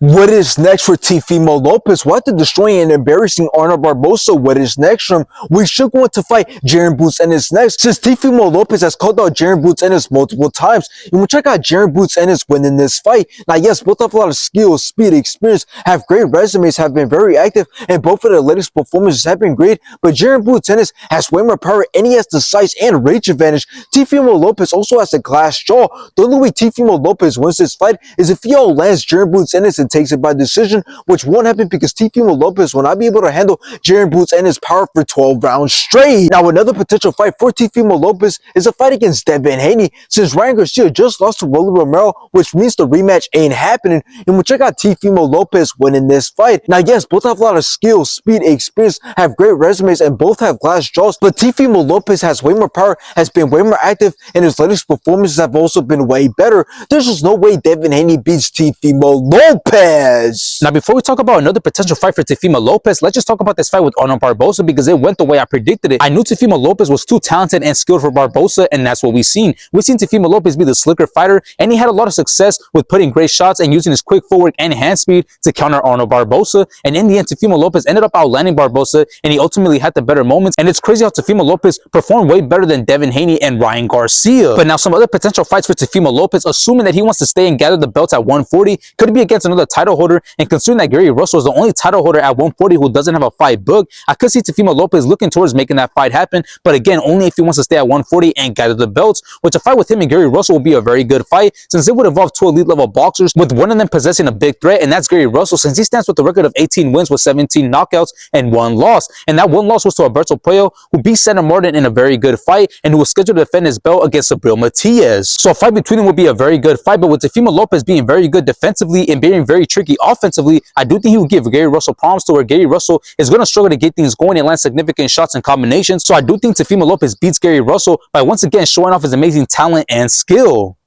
What is next for Teofimo Lopez? What after destroying and embarrassing Arnold Barboza? What is next from? We should want to fight Jaron Boots Ennis next, since Teofimo Lopez has called out Jaron Boots Ennis multiple times. And we check out Jaron Boots Ennis winning this fight. Now, yes, both have a lot of skill, speed, experience, have great resumes, have been very active, and both of their latest performances have been great. But Jaron Boots Ennis has way more power, and he has the size and reach advantage. Teofimo Lopez also has a glass jaw. The only way Teofimo Lopez wins this fight is if he lands Jaron Boots Ennis and takes it by decision, which won't happen because Teofimo Lopez will not be able to handle Jaron Boots Ennis' power for 12 rounds straight. Now, another potential fight for Teofimo Lopez is a fight against Devin Haney, since Ryan Garcia just lost to Rolly Romero, which means the rematch ain't happening. And we'll check out Teofimo Lopez winning this fight. Now, yes, both have a lot of skill, speed, experience, have great resumes, and both have glass jaws, but Teofimo Lopez has way more power, has been way more active, and his latest performances have also been way better. There's just no way Devin Haney beats Teofimo Lopez. Now, before we talk about another potential fight for Teofimo Lopez, let's just talk about this fight with Arnold Barboza, because it went the way I predicted it. I knew Teofimo Lopez was too talented and skilled for Barboza, and that's what we've seen. We've seen Teofimo Lopez be the slicker fighter, and he had a lot of success with putting great shots and using his quick footwork and hand speed to counter Arnold Barboza. And in the end, Teofimo Lopez ended up outlanding Barboza, and he ultimately had the better moments. And it's crazy how Teofimo Lopez performed way better than Devin Haney and Ryan Garcia. But now, some other potential fights for Teofimo Lopez, assuming that he wants to stay and gather the belts at 140, could be against another title holder. And considering that Gary Russell is the only title holder at 140 who doesn't have a fight booked, I could see Teofimo Lopez looking towards making that fight happen. But again, only if he wants to stay at 140 and gather the belts, which a fight with him and Gary Russell will be a very good fight, since it would involve two elite level boxers, with one of them possessing a big threat, and that's Gary Russell, since he stands with a record of 18 wins with 17 knockouts and 1 loss. And that 1 loss was to Alberto Puello, who beat Santa Martin in a very good fight, and who was scheduled to defend his belt against Sabril Matias. So a fight between them would be a very good fight, but with Teofimo Lopez being very good defensively and being very tricky offensively, I do think he will give Gary Russell problems, to where Gary Russell is going to struggle to get things going and land significant shots and combinations. So I do think Teofimo Lopez beats Gary Russell by once again showing off his amazing talent and skill.